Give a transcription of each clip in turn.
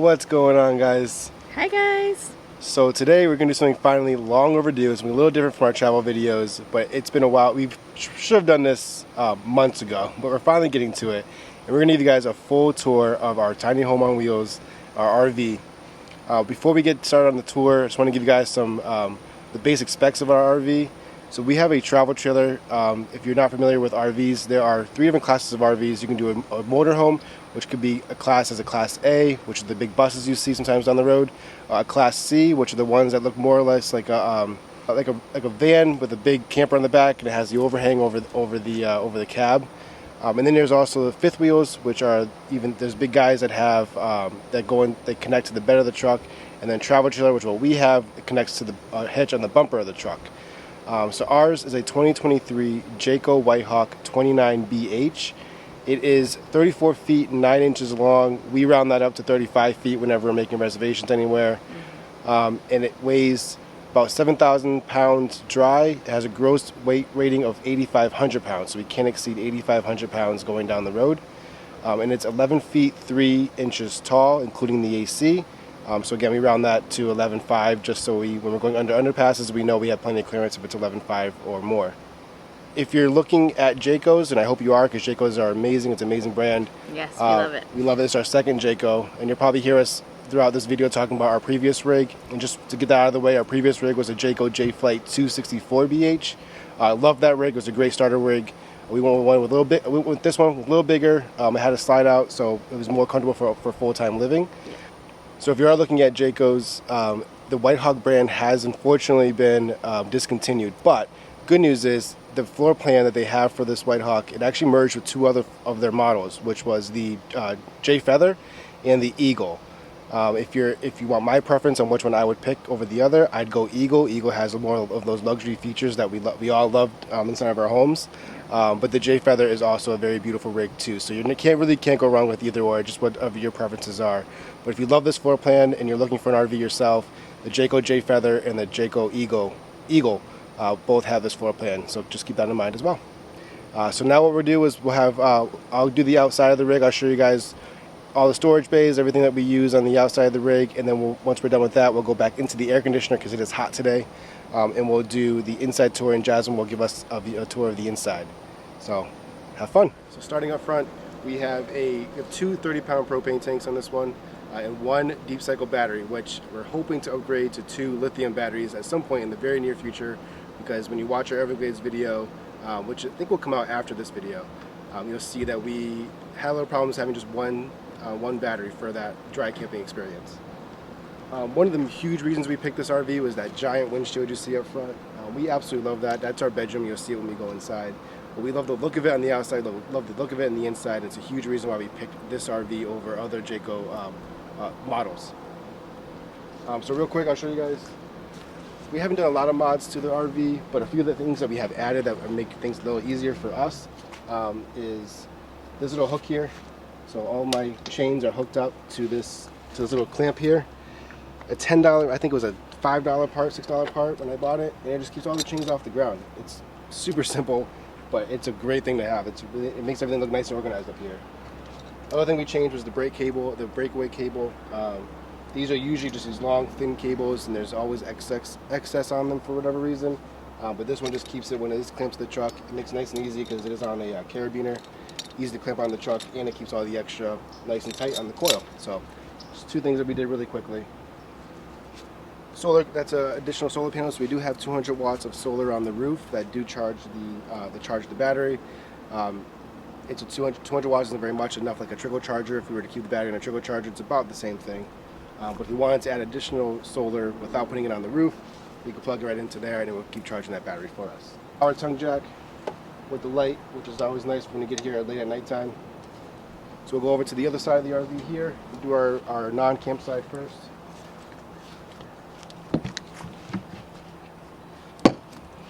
What's going on, guys? Hi guys! So today we're going to do something finally long overdue. It's going to be a little different from our travel videos, but it's been a while. We should have done this months ago, but we're finally getting to it. And we're going to give you guys a full tour of our tiny home on wheels, our RV. Before we get started on the tour, I just want to give you guys some the basic specs of our RV. So we have a travel trailer. If you're not familiar with RVs, there are 3 different classes of RVs. You can do a motorhome, which could be a class as a Class A, which are the big buses you see sometimes down the road. Class C, which are the ones that look more or less like a van with a big camper on the back, and it has the overhang over the cab. And then there's also the fifth wheels, which are there's big guys that have they connect to the bed of the truck, and then travel trailer, which what we have, it connects to the hitch on the bumper of the truck. So ours is a 2023 Jayco Whitehawk 29BH. It is 34 feet and 9 inches long. We round that up to 35 feet whenever we're making reservations anywhere. And it weighs about 7,000 pounds dry. It has a gross weight rating of 8,500 pounds, so we can't exceed 8,500 pounds going down the road. And it's 11 feet 3 inches tall, including the AC. So again, we round that to 11.5 just so when we're going under underpasses, we know we have plenty of clearance if it's 11.5 or more. If you're looking at Jaycos, and I hope you are, because Jaycos are amazing, it's an amazing brand. Yes, we love it. We love it. It's our second Jayco, and you'll probably hear us throughout this video talking about our previous rig. And just to get that out of the way, our previous rig was a Jayco J-Flight 264BH. I love that rig. It was a great starter rig. We went with this one a little bigger. It had a slide out, so it was more comfortable for full-time living. Yeah. So if you are looking at Jaycos, the Whitehawk brand has unfortunately been discontinued. But good news is the floor plan that they have for this Whitehawk, it actually merged with 2 other of their models, which was the J-Feather and the Eagle. If you want my preference on which one I would pick over the other, I'd go Eagle. Eagle has more of those luxury features that we all loved inside of our homes. But the J-Feather is also a very beautiful rig too. So you can't go wrong with either or, just whatever your preferences are. But if you love this floor plan and you're looking for an RV yourself, the Jayco J-Feather and the Jayco Eagle both have this floor plan. So just keep that in mind as well. So now what we'll do is I'll do the outside of the rig. I'll show you guys all the storage bays, everything that we use on the outside of the rig, and then once we're done with that, we'll go back into the air conditioner because it is hot today, and we'll do the inside tour, and Jasmine will give us a tour of the inside. So have fun. So starting up front, we have 2 30-pound propane tanks on this one, and 1 deep cycle battery, which we're hoping to upgrade to 2 lithium batteries at some point in the very near future, because when you watch our Everglades video, which I think will come out after this video, you'll see that we had a little problems having just one battery for that dry camping experience. One of the huge reasons we picked this RV was that giant windshield you see up front. We absolutely love that. That's our bedroom. You'll see it when we go inside. But we love the look of it on the outside, love the look of it on the inside. It's a huge reason why we picked this RV over other Jayco models. So real quick, I'll show you guys. We haven't done a lot of mods to the RV, but a few of the things that we have added that would make things a little easier for us is this little hook here. So all my chains are hooked up to this little clamp here. A $10, I think it was a $5 part, $6 part when I bought it, and it just keeps all the chains off the ground. It's super simple, but it's a great thing to have. It makes everything look nice and organized up here. Other thing we changed was the brake cable, the breakaway cable. These are usually just these long, thin cables, and there's always excess on them for whatever reason. But this one just keeps it when it is clamped to the truck. It makes it nice and easy because it is on a carabiner. Easy to clamp on the truck, and it keeps all the extra nice and tight on the coil. So just 2 things that we did really quickly. Solar, that's additional solar panels. So we do have 200 watts of solar on the roof that do charge the battery. It's 200 watts isn't very much, enough like a trickle charger. If we were to keep the battery in a trickle charger, it's about the same thing. But if we wanted to add additional solar without putting it on the roof, we could plug it right into there and it will keep charging that battery for us. Power tongue jack with the light, which is always nice when you get here late at nighttime. So we'll go over to the other side of the RV here. We'll do our non-campsite first.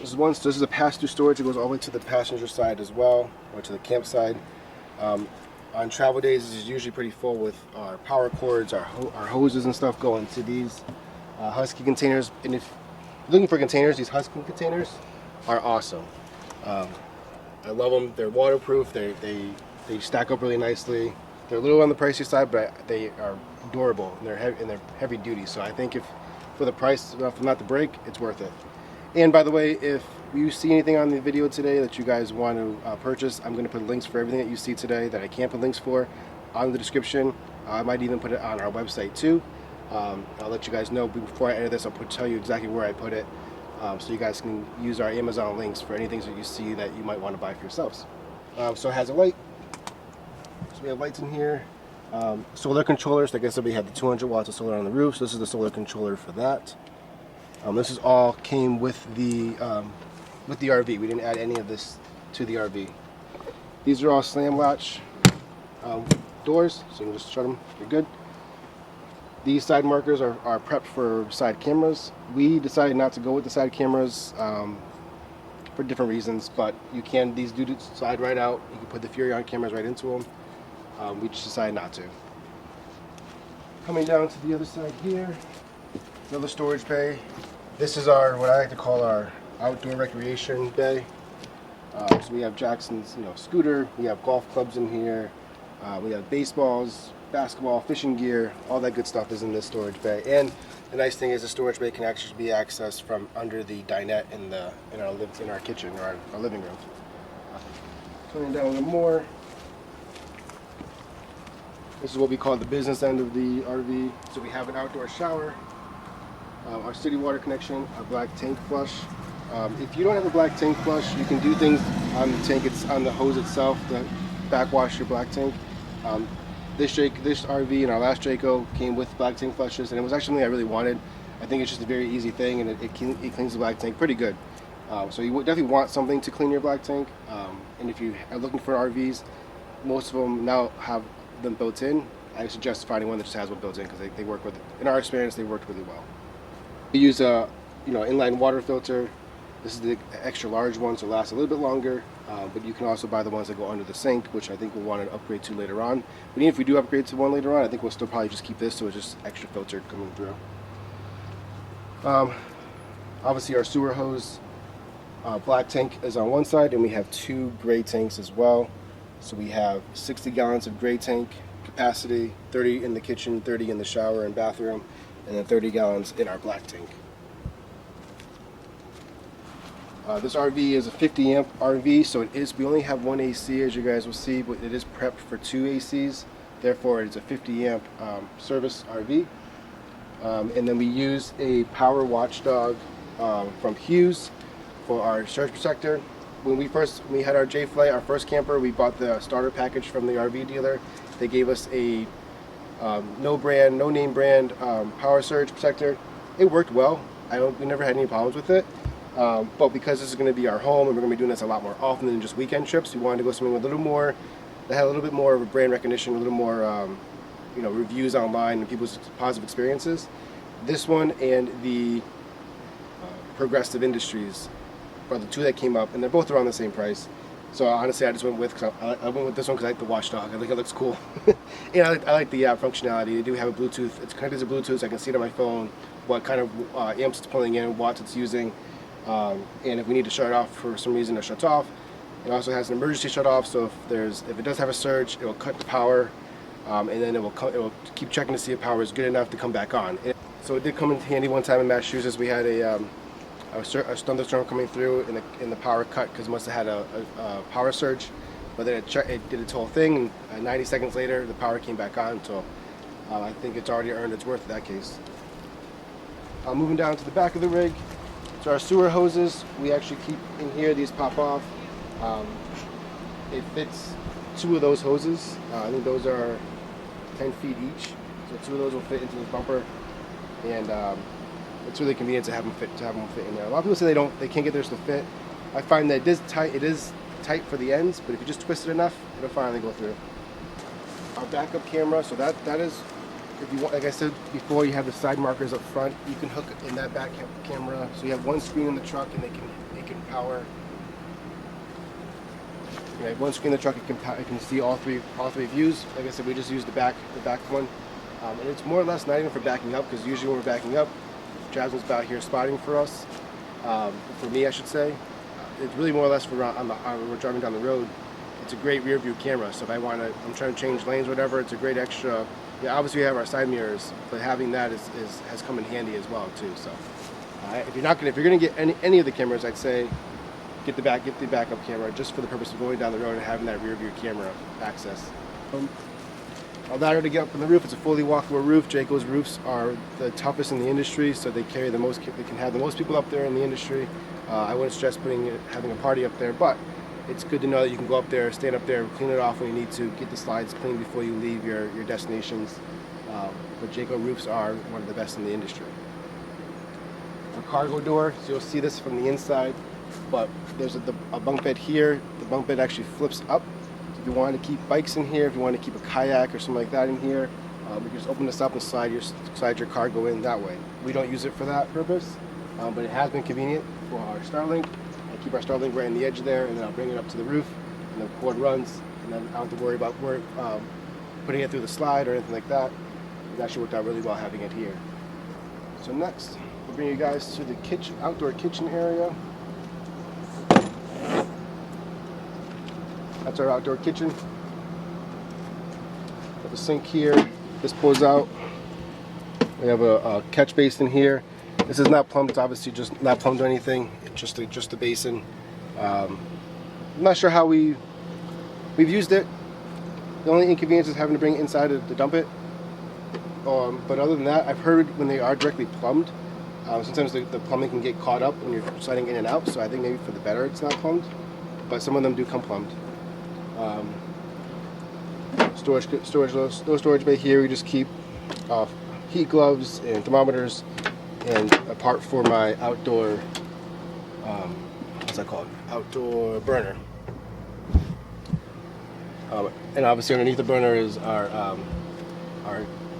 This is a pass-through storage. It goes all the way to the passenger side as well, or to the campsite. On travel days, this is usually pretty full with our power cords, our hoses and stuff go into these Husky containers. And if you're looking for containers, these Husky containers are awesome. I love them. They're waterproof. They stack up really nicely. They're a little on the pricey side, but they are durable and they're heavy duty. So I think if for the price, if not the break, it's worth it. And by the way, if you see anything on the video today that you guys want to purchase, I'm going to put links for everything that you see today that I can't put links for on the description. I might even put it on our website too. I'll let you guys know before I edit this. I'll tell you exactly where I put it, so you guys can use our Amazon links for anything that you see that you might want to buy for yourselves. So it has a light. So we have lights in here. Solar controllers. Like I said, we have the 200 watts of solar on the roof. So this is the solar controller for that. This is all came with the RV. We didn't add any of this to the RV. These are all slam latch doors, so you can just shut them. You're good. These side markers are prepped for side cameras. We decided not to go with the side cameras for different reasons, but you can. These do slide right out. You can put the Furrion cameras right into them. We just decided not to. Coming down to the other side here, another storage bay. This is our, what I like to call our outdoor recreation bay. So we have Jackson's, scooter. We have golf clubs in here. We have baseballs, basketball, fishing gear. All that good stuff is in this storage bay. And the nice thing is the storage bay can actually be accessed from under the dinette in our kitchen or our living room. Coming down a little more. This is what we call the business end of the RV. So we have an outdoor shower. Our city water connection, our black tank flush. If you don't have a black tank flush, you can do things on the tank. It's on the hose itself to backwash your black tank. This RV and our last Draco came with black tank flushes, and it was actually something I really wanted. I think it's just a very easy thing, and it cleans the black tank pretty good. So you would definitely want something to clean your black tank. And if you are looking for RVs, most of them now have them built in. I suggest finding one that just has one built in because they work with it. In our experience, they worked really well. We use a inline water filter. This is the extra large one, so it lasts a little bit longer. But you can also buy the ones that go under the sink, which I think we'll want to upgrade to later on. But even if we do upgrade to one later on, I think we'll still probably just keep this, so it's just extra filter coming through. Obviously, our sewer hose black tank is on one side, and we have two gray tanks as well. So we have 60 gallons of gray tank capacity, 30 in the kitchen, 30 in the shower and bathroom, and then 30 gallons in our black tank. This RV is a 50 amp RV, so we only have one AC, as you guys will see, but it is prepped for two ACs. Therefore, it's a 50 amp service RV. And then we use a power watchdog from Hughes for our surge protector. When we had our J-Flight, our first camper, we bought the starter package from the RV dealer. They gave us a no name brand power surge protector. It worked well. We never had any problems with it. But because this is going to be our home and we're going to be doing this a lot more often than just weekend trips, we wanted to go something with a little more, that had a little bit more of a brand recognition, a little more, reviews online and people's positive experiences. This one and the Progressive Industries are the two that came up, and they're both around the same price. So honestly, I just went with this one because I like the watchdog. I think it looks cool. And I like the functionality. They do have a Bluetooth. It's connected to Bluetooth, so I can see it on my phone what kind of amps it's pulling in, watts it's using. And if we need to shut it off for some reason, it shuts off. It also has an emergency shut off, so if it does have a surge, it will cut the power, and then it will keep checking to see if power is good enough to come back on. So it did come in handy one time in Massachusetts. We had a thunderstorm coming through, and the power cut because it must have had a power surge. But then it did its whole thing, and 90 seconds later, the power came back on. So I think it's already earned its worth in that case. Moving down to the back of the rig. So our sewer hoses, we actually keep in here. These pop off. It fits two of those hoses. I think those are 10 feet each. So two of those will fit into the bumper, and it's really convenient to have them fit in there. A lot of people say they can't get theirs to fit. I find that it is tight for the ends, but if you just twist it enough, it'll finally go through. Our backup camera, so that is, if you want, like I said before, you have the side markers up front. You can hook in that back camera, so you have one screen in the truck, and it can power. You have one screen in the truck, it can see all three views. Like I said, we just use the back one, and it's more or less not even for backing up, because usually when we're backing up, Jasmine's about here spotting for us. For me, I should say, it's really more or less for when we're driving down the road. it's a great rear view camera. So if I'm trying to change lanes, whatever, it's a great extra. Yeah, obviously we have our side mirrors, but having that has come in handy as well too. So if you're gonna get any of the cameras, I'd say get the backup camera just for the purpose of going down the road and having that rear view camera access. Ladder to get up on the roof. It's a fully walkable roof. Jayco's roofs are the toughest in the industry, so they carry the most. They can have the most people up there in the industry. I wouldn't stress having a party up there, but it's good to know that you can go up there, stand up there, clean it off when you need to, get the slides clean before you leave your destinations. But Jayco roofs are one of the best in the industry. A cargo door, so you'll see this from the inside, but there's a bunk bed here. The bunk bed actually flips up. If you want to keep bikes in here, if you want to keep a kayak or something like that in here, you can just open this up and slide your cargo in that way. We don't use it for that purpose, but it has been convenient for our Starlink. I keep our Starlink right on the edge there, and then I'll bring it up to the roof, and the cord runs, and then I don't have to worry about putting it through the slide or anything like that. It actually worked out really well having it here. So next, we'll bring you guys to the outdoor kitchen area. That's our outdoor kitchen. Got the sink here. This pulls out. We have a catch basin here. This is not plumbed. It's obviously just not plumbed or anything. It's just a basin. I'm not sure how we've used it. The only inconvenience is having to bring it inside to dump it. But other than that, I've heard when they are directly plumbed, sometimes the plumbing can get caught up when you're sliding in and out. So I think maybe for the better it's not plumbed. But some of them do come plumbed. Storage bay here. We just keep heat gloves and thermometers, and a part for my outdoor what's that called? Outdoor burner. And obviously underneath the burner is our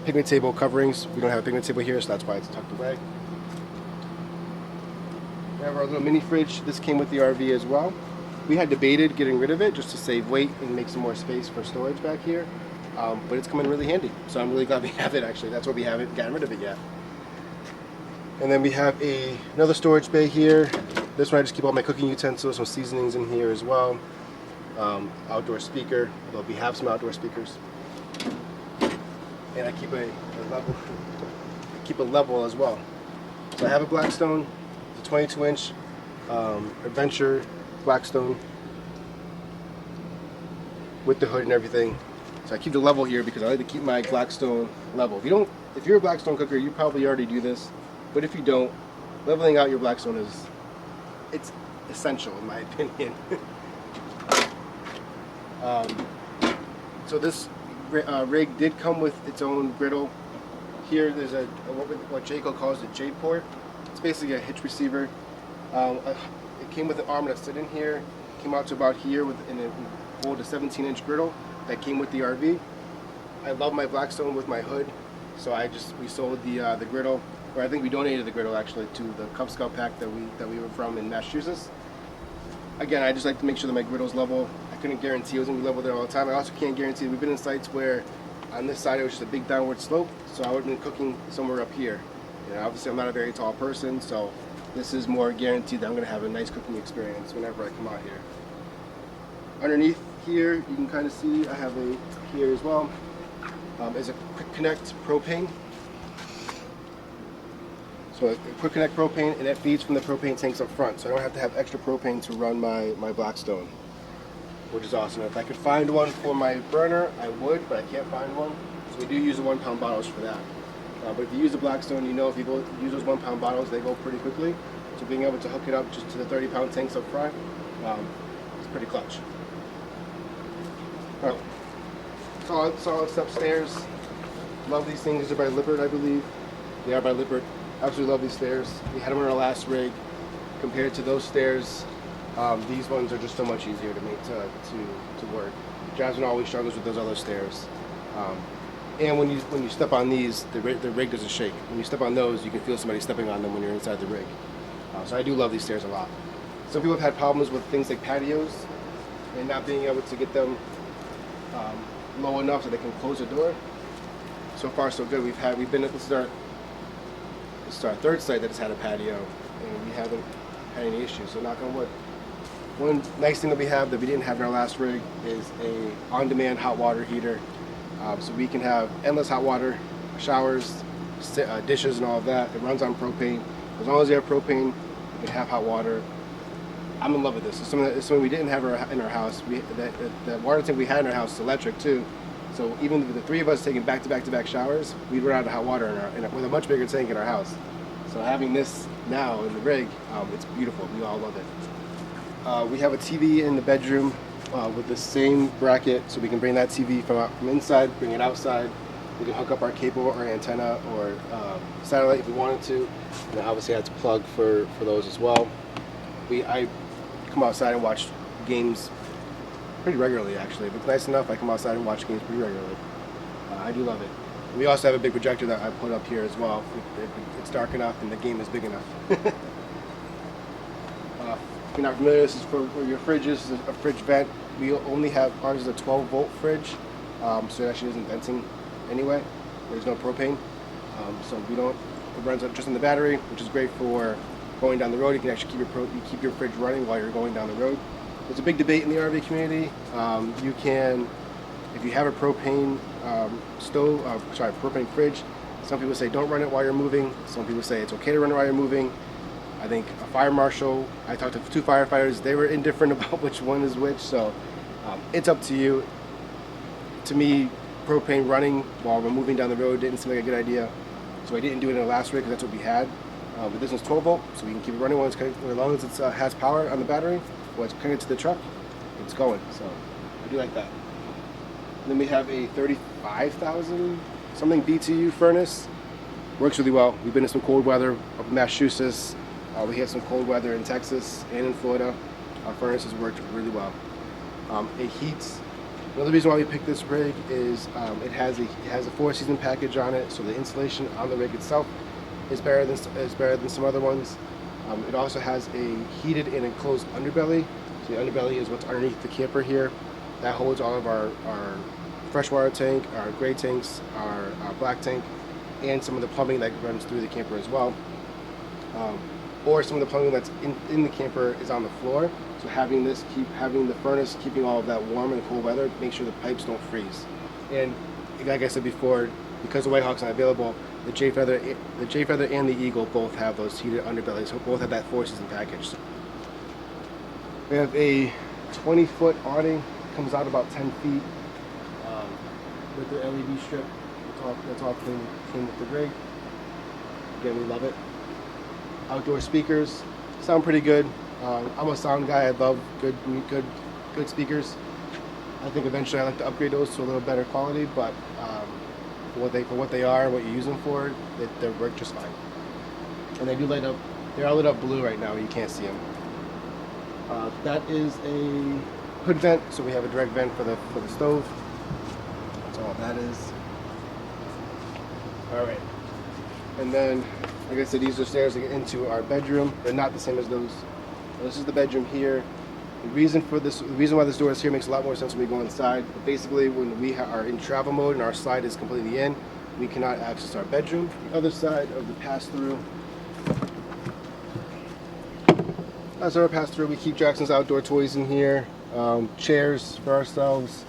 picnic table coverings. We don't have a picnic table here, so that's why it's tucked away. We have our little mini fridge. This came with the RV as well. We had debated getting rid of it just to save weight and make some more space for storage back here, but it's come in really handy. So I'm really glad we have it. Actually, that's why we haven't gotten rid of it yet. And then we have another storage bay here. This one I just keep all my cooking utensils, some seasonings in here as well. Outdoor speaker, although we have some outdoor speakers. And I keep a level as well. So I have a Blackstone, it's a 22-inch Adventure Blackstone with the hood and everything. So I keep the level here because I like to keep my Blackstone level. If you're a Blackstone cooker, you probably already do this. But if you don't, leveling out your Blackstone it's essential in my opinion. So this rig did come with its own griddle. Here there's what Jayco calls a J-port. It's basically a hitch receiver. It came with an arm that sit in here. It came out to about here and it pulled a 17-inch griddle that came with the RV. I love my Blackstone with my hood, so we sold the griddle, or I think we donated the griddle actually to the Cub Scout pack that we were from in Massachusetts. Again, I just like to make sure that my griddle's level. I couldn't guarantee it was gonna be level there all the time. I also can't guarantee. We've been in sites where on this side it was just a big downward slope, so I would have been cooking somewhere up here. Obviously I'm not a very tall person, so this is more guaranteed that I'm gonna have a nice cooking experience whenever I come out here. Underneath here, you can kind of see I have here as well. Is a Quick Connect propane. So a Quick Connect propane, and it feeds from the propane tanks up front, so I don't have to have extra propane to run my Blackstone, which is awesome. If I could find one for my burner, I would, but I can't find one. So we do use the 1 pound bottles for that. But if you use a Blackstone, if you use those 1 pound bottles, they go pretty quickly. So being able to hook it up just to the 30 pound tanks up front, it's pretty clutch. Solid step stairs. Love these things. These are by Lippert, I believe. They are by Lippert. Absolutely love these stairs. We had them on our last rig. Compared to those stairs, these ones are just so much easier to make to work. Jasmine always struggles with those other stairs. And when you step on these, the rig doesn't shake. When you step on those, you can feel somebody stepping on them when you're inside the rig. So I do love these stairs a lot. Some people have had problems with things like patios and not being able to get them low enough so they can close the door. So far, so good. This is our third site that has had a patio, and we haven't had any issues. So knock on wood. One nice thing that we have that we didn't have in our last rig is a on-demand hot water heater. So we can have endless hot water, showers, dishes and all of that. It runs on propane. As long as you have propane, you can have hot water. I'm in love with this. It's something we didn't have in our house. The water tank we had in our house is electric too. So even with the three of us taking back-to-back showers, we'd run out of hot water with a much bigger tank in our house. So having this now in the rig, it's beautiful. We all love it. We have a TV in the bedroom with the same bracket, so we can bring that TV from inside, bring it outside. We can hook up our cable or antenna or satellite if we wanted to. And obviously I have to plug for those as well. I come outside and watch games pretty regularly actually. If it's nice enough, I come outside and watch games pretty regularly. I do love it. We also have a big projector that I put up here as well. If it's dark enough and the game is big enough. If you're not familiar, this is for your fridge. This is a fridge vent. We only have, ours is a 12-volt fridge, so it actually isn't venting anyway. There's no propane, so it runs just on the battery, which is great for going down the road. You can actually keep your fridge running while you're going down the road. There's a big debate in the RV community. You can, if you have a propane propane fridge, some people say don't run it while you're moving. Some people say it's okay to run it while you're moving. I think a fire marshal, I talked to 2 firefighters, they were indifferent about which one is which, so it's up to you. To me, propane running while we're moving down the road didn't seem like a good idea, so I didn't do it in the last rig because that's what we had. But this one's 12 volt, so we can keep it running as long as it has power on the battery, or it's connected to the truck, it's going, so I do like that. And then we have a 35,000 something BTU furnace. Works really well. We've been in some cold weather up in Massachusetts. We had some cold weather in Texas and in Florida. Our furnaces worked really well. It heats. Another reason why we picked this rig is it has a 4-season package on it, so the insulation on the rig itself is better than some other ones. It also has a heated and enclosed underbelly. So the underbelly is what's underneath the camper here. That holds all of our freshwater tank, our gray tanks, our black tank, and some of the plumbing that runs through the camper as well. Or some of the plumbing that's in the camper is on the floor. So having the furnace keeping all of that warm in cold weather, make sure the pipes don't freeze. And like I said before, because the Whitehawk's not available, the Jayfeather and the Eagle both have those heated underbellies. So both have that 4-season package. We have a 20-foot awning, comes out about 10 feet with the LED strip. That's all came with the rig. Again, we love it. Outdoor speakers sound pretty good. I'm a sound guy. I love good speakers. I think eventually I'd like to upgrade those to a little better quality, but for what they are and what you use them for, they work just fine. And they do light up. They're all lit up blue right now. You can't see them. That is a hood vent, so we have a direct vent for the stove. That's all that is. All right, and then, like I said, these are stairs to get into our bedroom. They're not the same as those. This is the bedroom here. The reason why this door is here makes a lot more sense when we go inside. But basically, when we are in travel mode and our slide is completely in, we cannot access our bedroom. The other side of the pass-through. As our pass-through, we keep Jackson's outdoor toys in here, chairs for ourselves.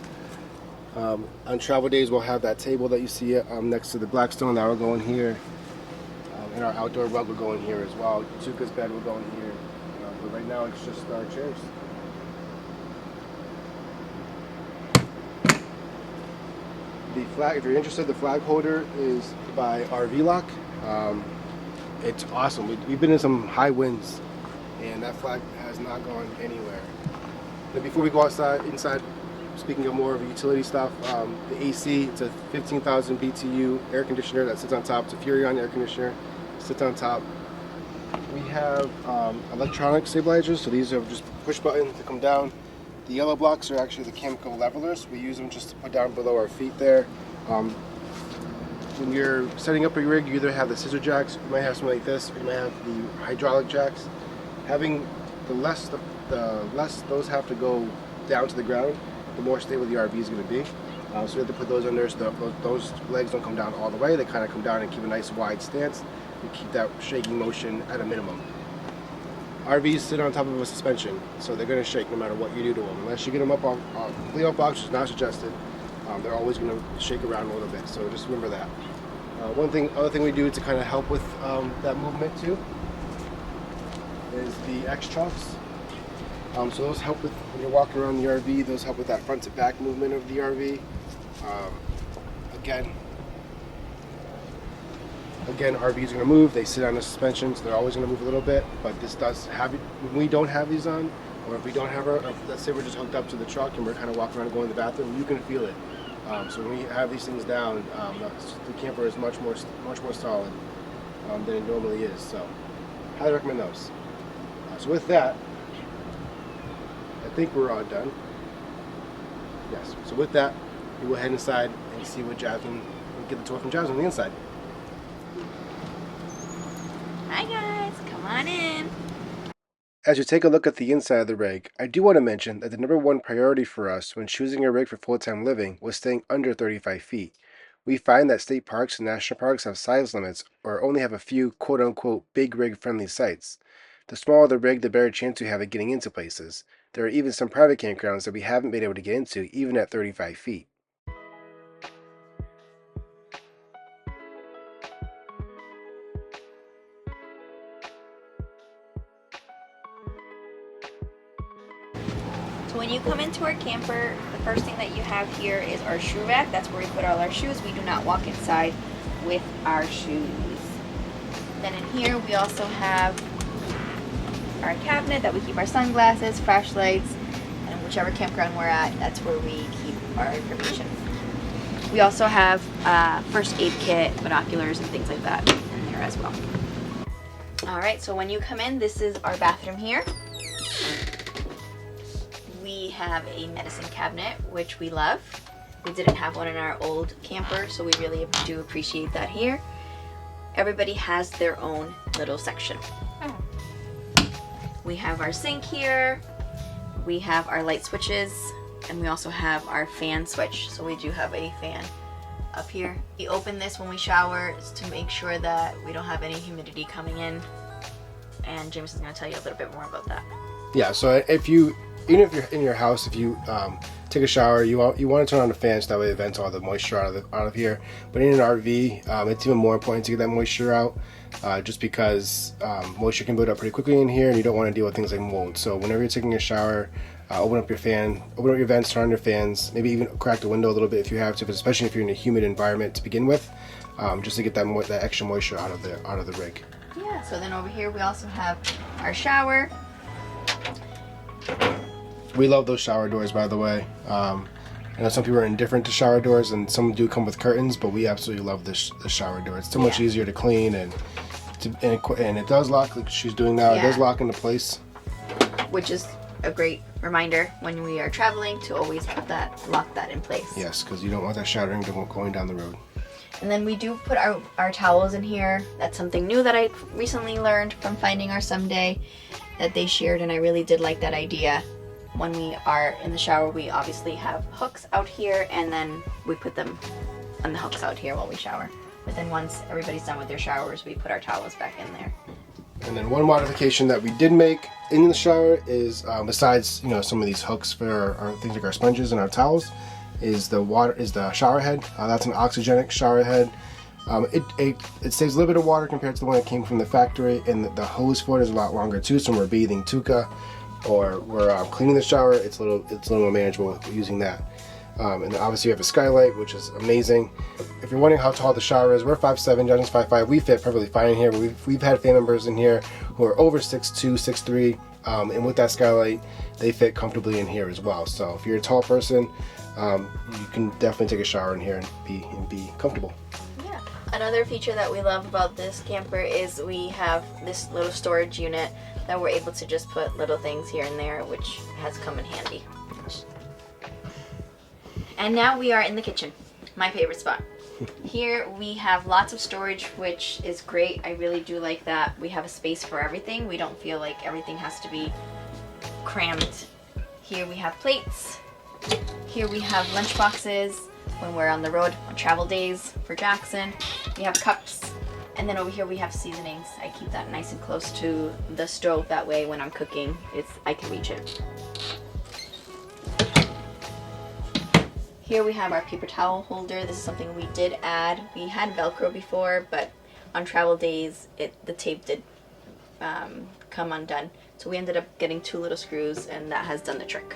On travel days, we'll have that table that you see next to the Blackstone that will go in here. And our outdoor rug will go in here as well. Tuka's bed will go in here. But right now, it's just our chairs. The flag, if you're interested, the flag holder is by RV Lock. It's awesome. We've been in some high winds, and that flag has not gone anywhere. But before we go inside, speaking of more of utility stuff, the AC, it's a 15,000 BTU air conditioner that sits on top. It's a Furrion air conditioner, sits on top. We have electronic stabilizers, so these are just push button to come down. The yellow blocks are actually the chemical levelers. We use them just to put down below our feet there. When you're setting up a rig, you either have the scissor jacks, you might have something like this, or you might have the hydraulic jacks. Having the less those have to go down to the ground, the more stable the RV is going to be. So you have to put those under so those legs don't come down all the way. They kind of come down and keep a nice wide stance and keep that shaking motion at a minimum. RVs sit on top of a suspension, so they're going to shake no matter what you do to them. Unless you get them up on completely off box, which is not suggested, they're always going to shake around a little bit. So just remember that. Other thing we do to kind of help with that movement too is the X trucks. So those help with when you're walking around the RV. Those help with that front to back movement of the RV. Again, RVs are going to move. They sit on the suspension, so they're always going to move a little bit. But this does have it when we don't have these on, or if we don't have let's say we're just hooked up to the truck and we're kind of walking around and going to the bathroom, you can feel it. So when we have these things down, the camper is much more solid than it normally is. So, highly recommend those. So with that, I think we're all done. Yes. So with that, we will head inside and see what Jasmine, get the tour from Jasmine on the inside. Hi guys, come on in. As you take a look at the inside of the rig, I do want to mention that the number one priority for us when choosing a rig for full-time living was staying under 35 feet. We find that state parks and national parks have size limits or only have a few quote-unquote big rig friendly sites. The smaller the rig, the better chance we have of getting into places. There are even some private campgrounds that we haven't been able to get into even at 35 feet. So when you come into our camper, the first thing that you have here is our shoe rack. That's where we put all our shoes. We do not walk inside with our shoes. Then in here we also have our cabinet that we keep our sunglasses, flashlights, and whichever campground we're at, that's where we keep our information. We also have first aid kit, binoculars, and things like that in there as well. Alright, so when you come in, this is our bathroom here. We have a medicine cabinet, which we love. We didn't have one in our old camper, so we really do appreciate that here. Everybody has their own little section. We have our sink here, we have our light switches, and we also have our fan switch, so we do have a fan up here. We open this when we shower to make sure that we don't have any humidity coming in, and James is going to tell you a little bit more about that. Yeah, so even if you're in your house, if you take a shower, you want to turn on the fan so that way it vents all the moisture out of here. But in an RV, it's even more important to get that moisture out, just because moisture can build up pretty quickly in here, and you don't want to deal with things like mold. So whenever you're taking a shower, open up your vents, turn on your fans, maybe even crack the window a little bit if you have to, but especially if you're in a humid environment to begin with, just to get that extra moisture out of the rig. Yeah, so then over here we also have our shower. We love those shower doors, by the way. I know some people are indifferent to shower doors, and some do come with curtains, but we absolutely love the shower door. It's so much easier to clean, and it does lock, like she's doing now. It does lock into place, Which is a great reminder when we are traveling to always lock that in place. Yes, because you don't want that showering going down the road. And then we do put our towels in here. That's something new that I recently learned from finding our Someday that they shared, and I really did like that idea. When we are in the shower, we obviously have hooks out here, and then we put them on the hooks out here while we shower. But then once everybody's done with their showers, we put our towels back in there. And then one modification that we did make in the shower is, besides some of these hooks for our things like our sponges and our towels, is the shower head. That's an oxygenic shower head. It saves a little bit of water compared to the one that came from the factory, and the hose for it is a lot longer too. So when we're bathing Tuca or we're cleaning the shower, it's a little more manageable using that. And then obviously we have a skylight, which is amazing. If you're wondering how tall the shower is, we're 5'7", Justin's 5'5". We fit perfectly fine in here. We've had family members in here who are over 6'2", 6'3", and with that skylight, they fit comfortably in here as well. So if you're a tall person, you can definitely take a shower in here and be comfortable. Yeah. Another feature that we love about this camper is we have this little storage unit that we're able to just put little things here and there, which has come in handy. Yes. And now we are in the kitchen, my favorite spot. Here we have lots of storage, which is great. I really do like that. We have a space for everything. We don't feel like everything has to be crammed. Here we have plates. Here we have lunch boxes when we're on the road on travel days for Jackson. We have cups And then over here we have seasonings. I keep that nice and close to the stove. That way when I'm cooking, I can reach it. Here we have our paper towel holder. This is something we did add. We had Velcro before, but on travel days, the tape did come undone. So we ended up getting 2 little screws, and that has done the trick.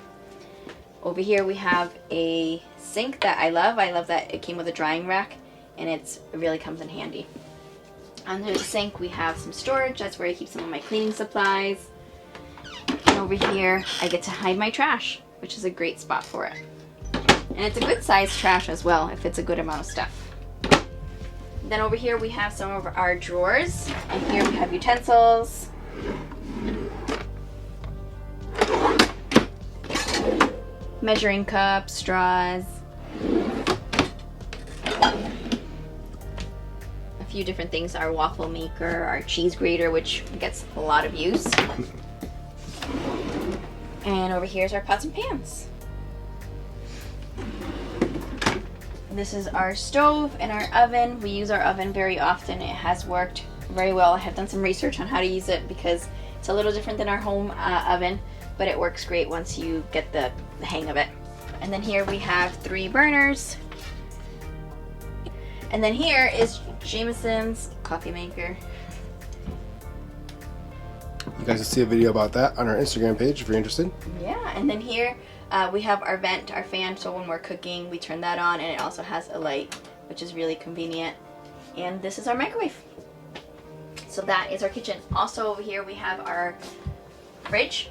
Over here we have a sink that I love. I love that it came with a drying rack, and it really comes in handy. Under the sink we have some storage. That's where I keep some of my cleaning supplies. And over here I get to hide my trash, which is a great spot for it. And it's a good size trash as well if it's a good amount of stuff. Then over here we have some of our drawers, and here we have utensils, measuring cups, straws, a few different things, our waffle maker, our cheese grater, which gets a lot of use. And over here's our pots and pans. This is our stove and our oven. We use our oven very often. It has worked very well. I have done some research on how to use it because it's a little different than our home oven, but it works great once you get the hang of it. And then here we have 3 burners. And then here is Jameson's coffee maker. You guys will see a video about that on our Instagram page if you're interested. Yeah, and then here we have our vent, our fan, so when we're cooking we turn that on, and it also has a light, which is really convenient. And this is our microwave. So that is our kitchen. Also over here we have our fridge.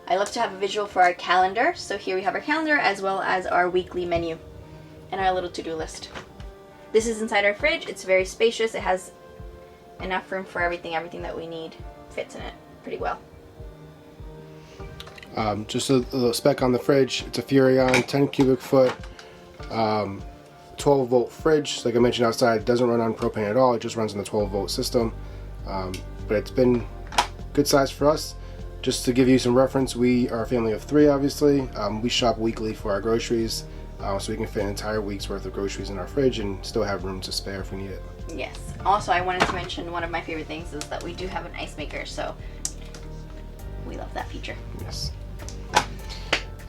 I love to have a visual for our calendar, so here we have our calendar as well as our weekly menu and our little to-do list. This is inside our fridge. It's very spacious. It has enough room for everything. Everything that we need fits in it pretty well. Just a little spec on the fridge. It's a Furrion 10 cubic foot 12 volt fridge. Like I mentioned outside, it doesn't run on propane at all. It just runs on the 12 volt system. But it's been good size for us. Just to give you some reference, we are a family of 3 obviously. We shop weekly for our groceries, so we can fit an entire week's worth of groceries in our fridge and still have room to spare if we need it. Yes. Also, I wanted to mention one of my favorite things is that we do have an ice maker, so we love that feature. Yes.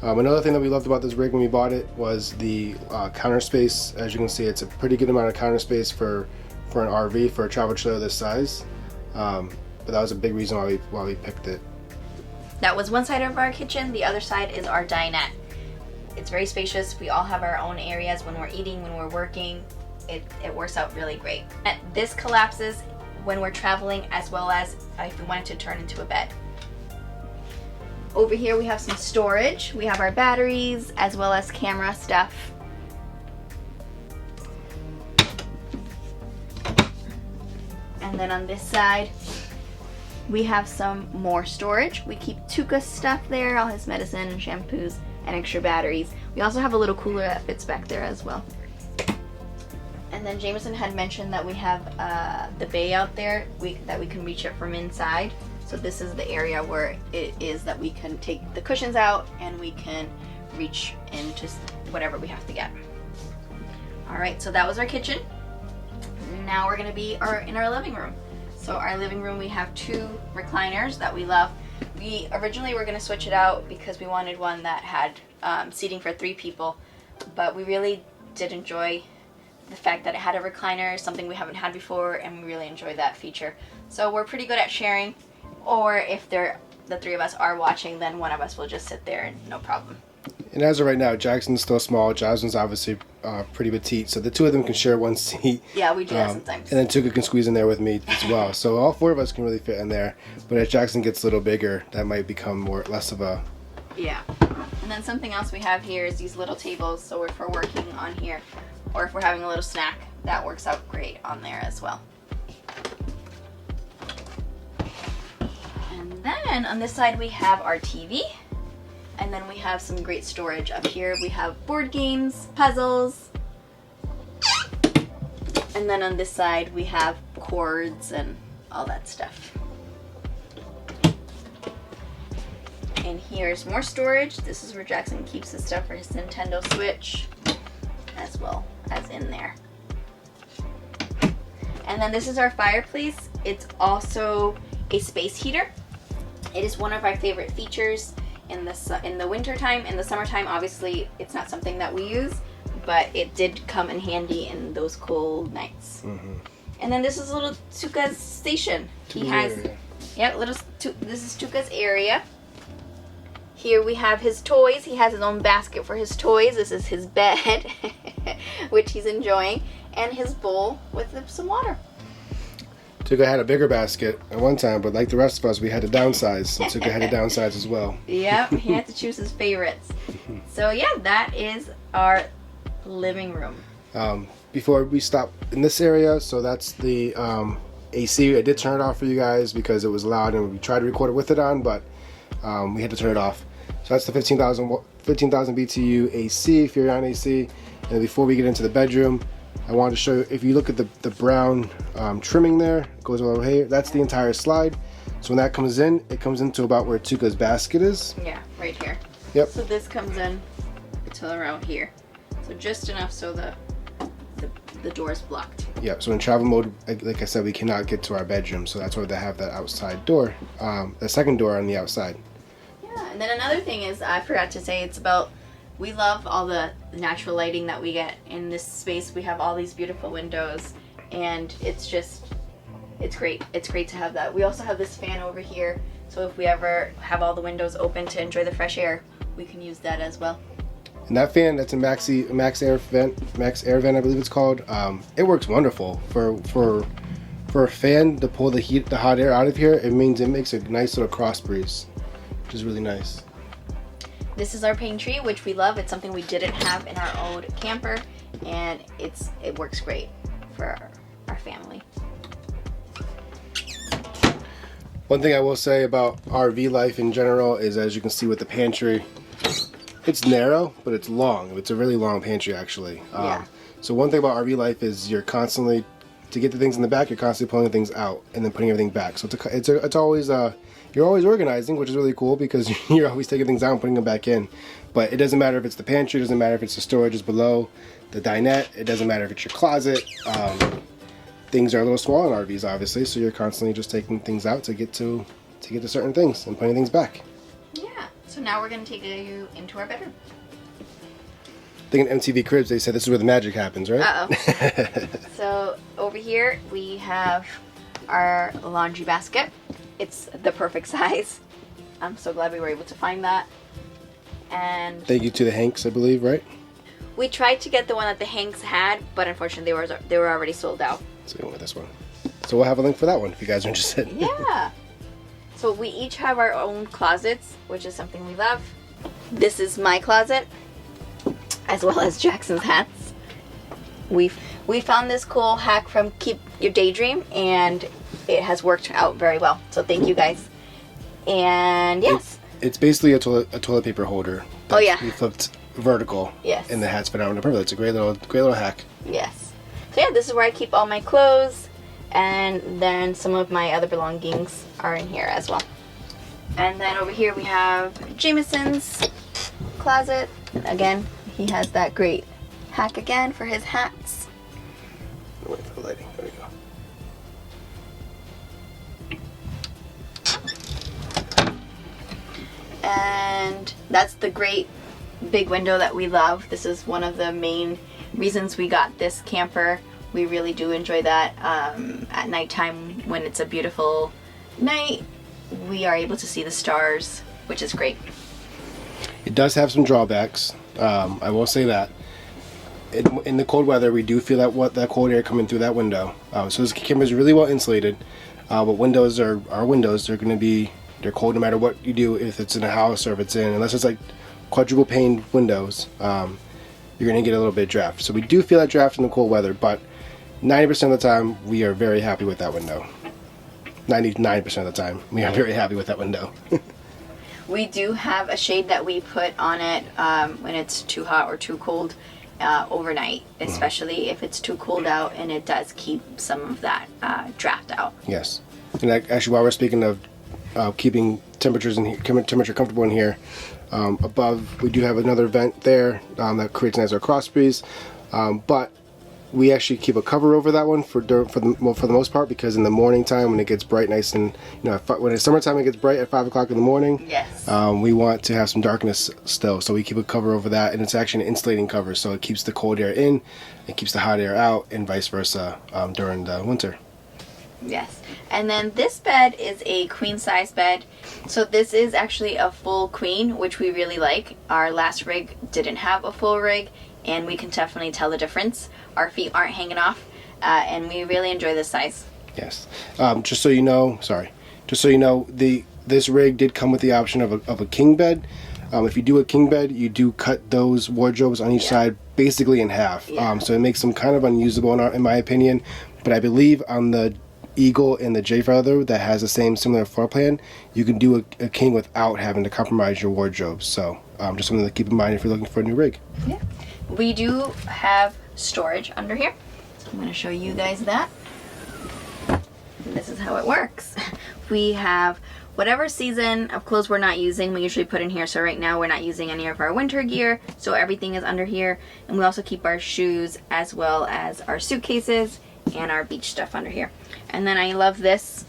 Another thing that we loved about this rig when we bought it was the counter space. As you can see, it's a pretty good amount of counter space for an RV, for a travel trailer this size. But that was a big reason why we picked it. That was one side of our kitchen. The other side is our dinette. It's very spacious. We all have our own areas when we're eating, when we're working. It works out really great. And this collapses when we're traveling, as well as if we wanted to turn into a bed. Over here we have some storage. We have our batteries as well as camera stuff. And then on this side we have some more storage. We keep Tuka's stuff there, all his medicine, shampoos, and extra batteries. We also have a little cooler that fits back there as well. And then Jameson had mentioned that we have the bay out there that we can reach it from inside. So this is the area where it is that we can take the cushions out and we can reach into whatever we have to get. Alright, so that was our kitchen. Now we're going to be in our living room. So our living room, we have 2 recliners that we love. We originally were going to switch it out because we wanted one that had seating for 3 people, but we really did enjoy the fact that it had a recliner, something we haven't had before, and we really enjoy that feature. So we're pretty good at sharing, or if the 3 of us are watching, then one of us will just sit there and no problem. And as of right now, Jackson's still small. Jasmine's obviously pretty petite, so the 2 of them can share one seat. Yeah, we do that sometimes. And then Tuka can squeeze in there with me as well. So all 4 of us can really fit in there. But as Jackson gets a little bigger, that might become less of a... Yeah. And then something else we have here is these little tables. So if we're working on here, or if we're having a little snack, that works out great on there as well. And then on this side we have our TV. And then we have some great storage up here. We have board games, puzzles. And then on this side we have cords and all that stuff. And here's more storage. This is where Jackson keeps his stuff for his Nintendo Switch, as well as in there. And then this is our fireplace. It's also a space heater. It is one of our favorite features in the winter time. In the summertime, obviously, it's not something that we use, but it did come in handy in those cold nights. And then this is little Tuka's station. He has, this is Tuka's area. Here we have his toys. He has his own basket for his toys. This is his bed, which he's enjoying, and his bowl with some water. Tuka had a bigger basket at one time, but like the rest of us, we had to downsize. And Tuka had to downsize as well. Yep, he had to choose his favorites. So yeah, that is our living room. Before we stop in this area, so that's the AC. I did turn it off for you guys because it was loud, and we tried to record it with it on, but we had to turn it off. So that's the 15,000 BTU AC if you're on AC. And before we get into the bedroom, I wanted to show you, if you look at the brown trimming there, it goes over here, that's the entire slide. So when that comes in, it comes into about where Tuka's basket is. Yeah, right here. Yep. So this comes in to around here. So just enough so the door is blocked. Yeah, so in travel mode, like I said, we cannot get to our bedroom, so that's why they have that outside door, the second door on the outside. Yeah, and then another thing is, I forgot to say, we love all the natural lighting that we get in this space. We have all these beautiful windows, and it's great. It's great to have that. We also have this fan over here, so if we ever have all the windows open to enjoy the fresh air, we can use that as well. And that fan, that's a Max Air vent, I believe it's called. It works wonderful for a fan to pull the hot air out of here. It makes a nice little cross breeze, which is really nice. This is our pantry, which we love. It's something we didn't have in our old camper, and it works great for our family. One thing I will say about RV life in general is, as you can see with the pantry, it's narrow, but it's long. It's a really long pantry, actually. Yeah. So one thing about RV life is you're constantly, to get the things in the back, you're constantly pulling things out and then putting everything back. So it's always, you're always organizing, which is really cool because you're always taking things out and putting them back in. But it doesn't matter if it's the pantry, it doesn't matter if it's the storage is below the dinette, it doesn't matter if it's your closet. Things are a little small in RVs, obviously, so you're constantly just taking things out to get to certain things and putting things back. Yeah. So now we're going to take you into our bedroom. I think in MTV Cribs they said this is where the magic happens, right? Uh-oh. So over here we have our laundry basket. It's the perfect size. I'm so glad we were able to find that. And Thank you to the Hanks, I believe, right? we tried to get the one that the Hanks had, but unfortunately they were already sold out. So we went with this one. So we'll have a link for that one if you guys are interested. Yeah. So we each have our own closets, which is something we love. This is my closet, as well as Jackson's hats. We found this cool hack from Keep Your Daydream, and it has worked out very well. So thank you guys. And yes. It's basically a toilet paper holder. Oh yeah. We flipped vertical. Yes. And the hat's been out on the perfect. It's a great little hack. Yes. So yeah, this is where I keep all my clothes, and then some of my other belongings are in here as well. And then over here we have Jameson's closet. Again, he has that great hack again for his hats. Wait for the lighting. There we go. And that's the great big window that we love. This is one of the main reasons we got this camper. We really do enjoy that. At nighttime, when it's a beautiful night, we are able to see the stars, which is great. It does have some drawbacks. I will say that. In the cold weather, we do feel that cold air coming through that window. So this camper is really well insulated. But windows are windows. They're cold no matter what you do. If it's in a house or if it's unless it's like quadruple pane windows, you're gonna get a little bit of draft. So we do feel that draft in the cold weather, but 90% of the time we are very happy with that window. 99% of the time we are very happy with that window. We do have a shade that we put on it when it's too hot or too cold overnight, especially if it's too cold out, and it does keep some of that draft out. Yes, and actually, while we're speaking of keeping temperatures in here, temperature comfortable in here, above we do have another vent there that creates a nice little cross breeze. But We actually keep a cover over that one for the most part, because in the morning time when it gets bright, nice and when it's summertime, it gets bright at 5 o'clock in the morning. Yes. We want to have some darkness still, so we keep a cover over that, and it's actually an insulating cover, so it keeps the cold air in, it keeps the hot air out, and vice versa during the winter. Yes. And then this bed is a queen size bed. So this is actually a full queen, which we really like. Our last rig didn't have a full rig, and we can definitely tell the difference. Our feet aren't hanging off, and we really enjoy this size. Yes. Just so you know, this rig did come with the option of a king bed. If you do a king bed, you do cut those wardrobes on each side basically in half. So it makes them kind of unusable in my opinion. But I believe on the Eagle and the J Feather that has the same similar floor plan, you can do a king without having to compromise your wardrobes. So just something to keep in mind if you're looking for a new rig. Yeah. We do have storage under here. So I'm going to show you guys that. And this is how it works. We have whatever season of clothes we're not using, we usually put in here. So right now we're not using any of our winter gear, so everything is under here. And we also keep our shoes as well as our suitcases and our beach stuff under here. And then I love this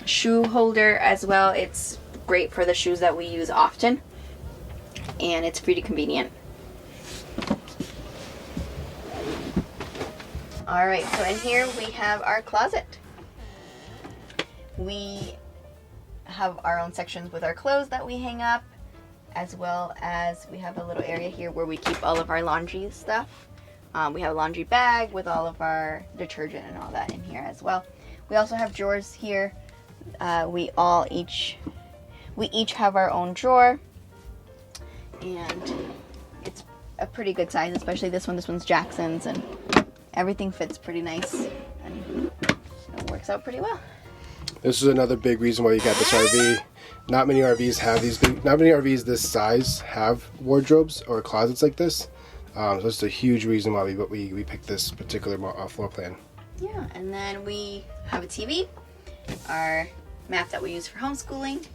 shoe holder as well. It's great for the shoes that we use often, and it's pretty convenient. All right, so in here we have our closet. We have our own sections with our clothes that we hang up, as well as we have a little area here where we keep all of our laundry stuff. We have a laundry bag with all of our detergent and all that in here as well. We also have drawers here. We each have our own drawer, and it's a pretty good size, especially this one. This one's Jackson's, and everything fits pretty nice, and it works out pretty well. This is another big reason why you got this RV. Not many RVs have these not many RVs this size have wardrobes or closets like this. So that's a huge reason why we picked this particular floor plan. Yeah, and then we have a TV, our map that we use for homeschooling.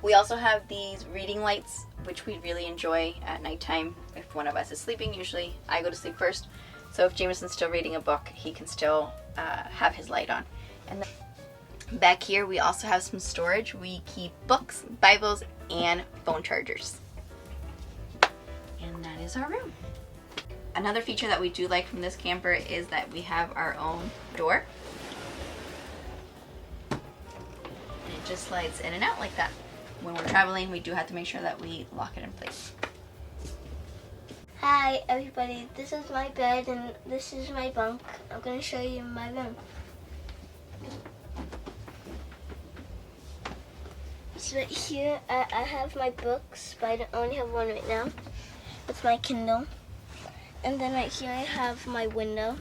We also have these reading lights, which we really enjoy at nighttime. If one of us is sleeping, usually I go to sleep first. So if Jameson's still reading a book, he can still have his light on. And then back here, we also have some storage. We keep books, Bibles, and phone chargers. And that is our room. Another feature that we do like from this camper is that we have our own door. And it just slides in and out like that. When we're traveling, we do have to make sure that we lock it in place. Hi everybody, this is my bed and this is my bunk. I'm going to show you my room. So right here I have my books, but I only have one right now. It's my Kindle. And then right here I have my window.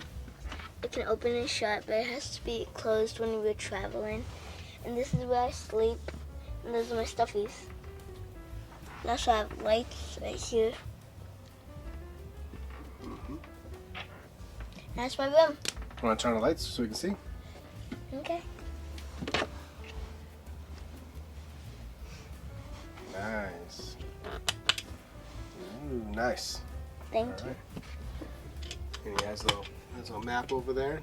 It can open and shut, but it has to be closed when we're traveling. And this is where I sleep. And those are my stuffies. And also I have lights right here. That's my room. Want to turn on the lights so we can see? Okay. Nice. Ooh, nice. Thank All you. right. And he has a little map over there,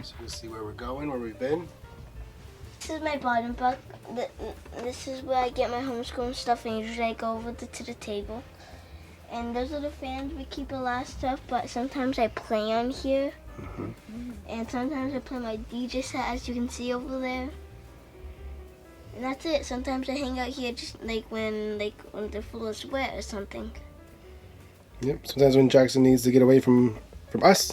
so you can see where we're going, where we've been. This is my bottom bunk. This is where I get my homeschooling stuff, and usually I go over to the table. And those are the fans. We keep a lot of stuff, but sometimes I play on here. And sometimes I play my DJ set, as you can see over there. And that's it. Sometimes I hang out here just when the floor is wet or something. Yep. Sometimes when Jackson needs to get away from us,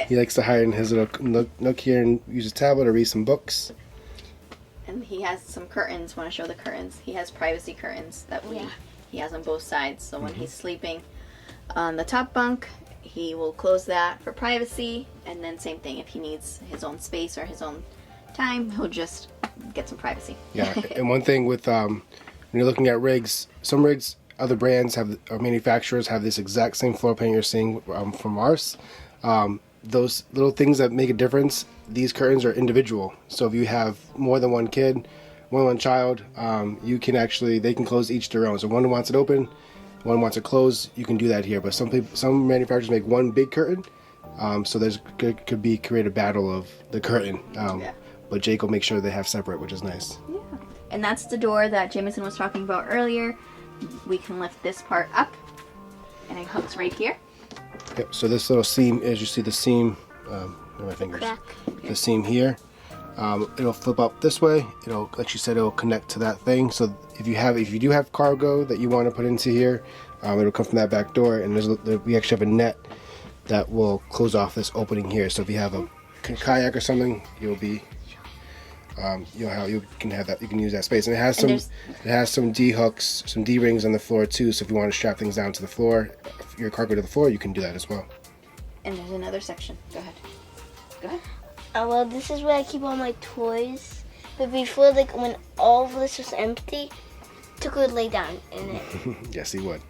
he likes to hide in his little nook here and use his tablet or read some books. And he has some curtains. Want to show the curtains? He has privacy curtains that he has on both sides. So when he's sleeping on the top bunk, he will close that for privacy. And then same thing, if he needs his own space or his own time, he'll just get some privacy. Yeah. And one thing with when you're looking at rigs, some rigs, other brands or manufacturers have this exact same floor plan you're seeing from ours. Those little things that make a difference, these curtains are individual. So if you have more than one kid, more than one child, they can close each their own. So one wants it open, one wants it closed, you can do that here. But some manufacturers make one big curtain, So there's could be create a battle of the curtain. Yeah. But Jake will make sure they have separate, which is nice. Yeah. And that's the door that Jameson was talking about earlier. We can lift this part up, and it hooks right here. Yep. So this little seam, as you see the seam, where are my fingers? Crack. The seam here. It'll flip up this way. It'll, like she said, it'll connect to that thing. So if you do have cargo that you want to put into here, it'll come from that back door. And we actually have a net that will close off this opening here. So if you have a kayak or something, you can have that. You can use that space. And it has some D hooks, some D rings on the floor too. So if you want to strap things down to the floor, your cargo to the floor, you can do that as well. And there's another section. Go ahead. Go ahead. Well, this is where I keep all my toys. But before, like, when all of this was empty, Tuka would lay down in it. Yes, he would.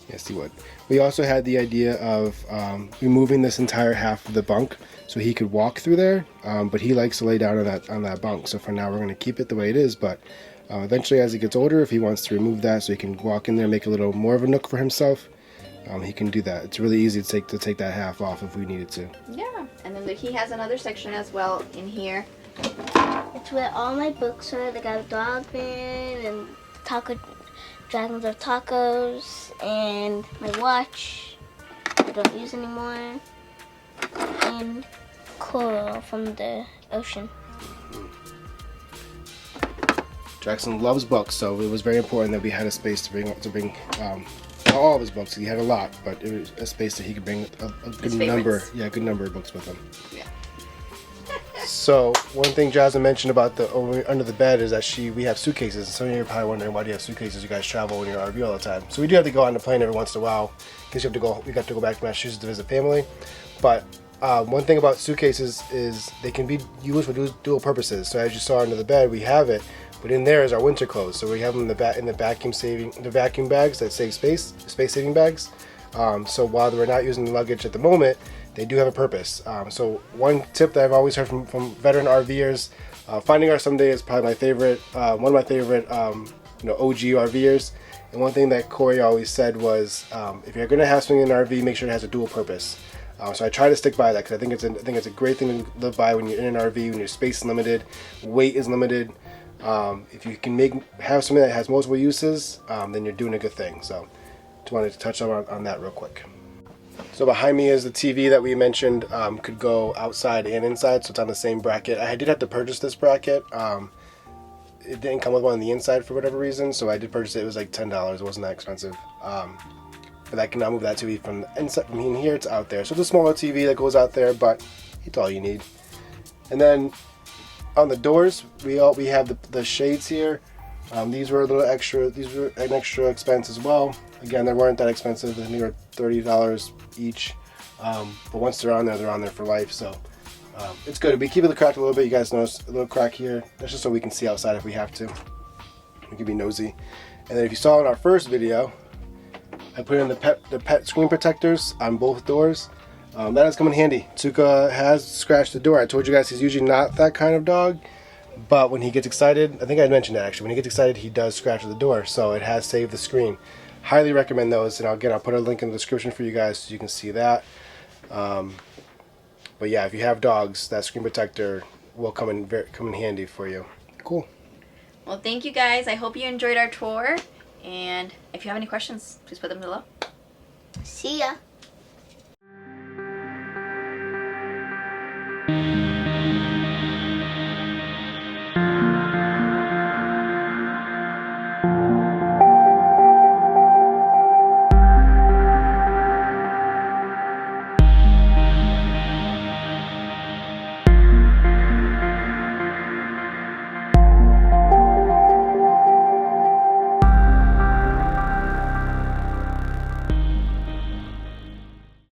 Yes, he would. We also had the idea of removing this entire half of the bunk so he could walk through there, but he likes to lay down on that bunk. So for now, we're going to keep it the way it is, but eventually as he gets older, if he wants to remove that so he can walk in there and make a little more of a nook for himself, he can do that. It's really easy to take that half off if we needed to. Yeah. And then he has another section as well in here. It's where all my books are. They got Dog Man and Dragons of Tacos, and my watch I don't use anymore, and coral from the ocean. Jackson loves books, so it was very important that we had a space to bring not all of his books. He had a lot, but it was a space that he could bring a good number of books with him. Yeah. So one thing Jasmine mentioned about under the bed is that we have suitcases. And some of you are probably wondering, why do you have suitcases? You guys travel in your RV all the time. So we do have to go on the plane every once in a while because we got to go back to Massachusetts to visit family. But one thing about suitcases is they can be used for dual purposes. So as you saw under the bed, we have it, but in there is our winter clothes. So we have them in the vacuum bags that save space saving bags. So while we're not using the luggage at the moment, they do have a purpose. So one tip that I've always heard from veteran RVers, Finding Our Someday is probably my favorite, one of my favorite, OG RVers. And one thing that Corey always said was, if you're going to have something in an RV, make sure it has a dual purpose. So I try to stick by that because I think it's a great thing to live by when you're in an RV, when your space is limited, weight is limited. If you can have something that has multiple uses, then you're doing a good thing. So just wanted to touch on that real quick. So behind me is the TV that we mentioned, could go outside and inside, so it's on the same bracket. I did have to purchase this bracket. It didn't come with one on the inside for whatever reason, so I did purchase it. It was like $10. It wasn't that expensive. But I can now move that TV from the inside, from in here to out there. So it's a smaller TV that goes out there, but it's all you need. And then on the doors, we have the shades here. These were an extra expense as well. Again, they weren't that expensive. I think they were $30 each. But once they're on there for life. So it's good. We keep it cracked a little bit. You guys notice a little crack here. That's just so we can see outside if we have to. We can be nosy. And then if you saw in our first video, I put in the pet screen protectors on both doors. That has come in handy. Tuka has scratched the door. I told you guys he's usually not that kind of dog. But when he gets excited, I think I mentioned that actually, when he gets excited, he does scratch the door. So it has saved the screen. Highly recommend those. And again, I'll put a link in the description for you guys so you can see that. But yeah, if you have dogs, that screen protector will come in handy for you. Cool. Well, thank you guys. I hope you enjoyed our tour. And if you have any questions, please put them below. See ya.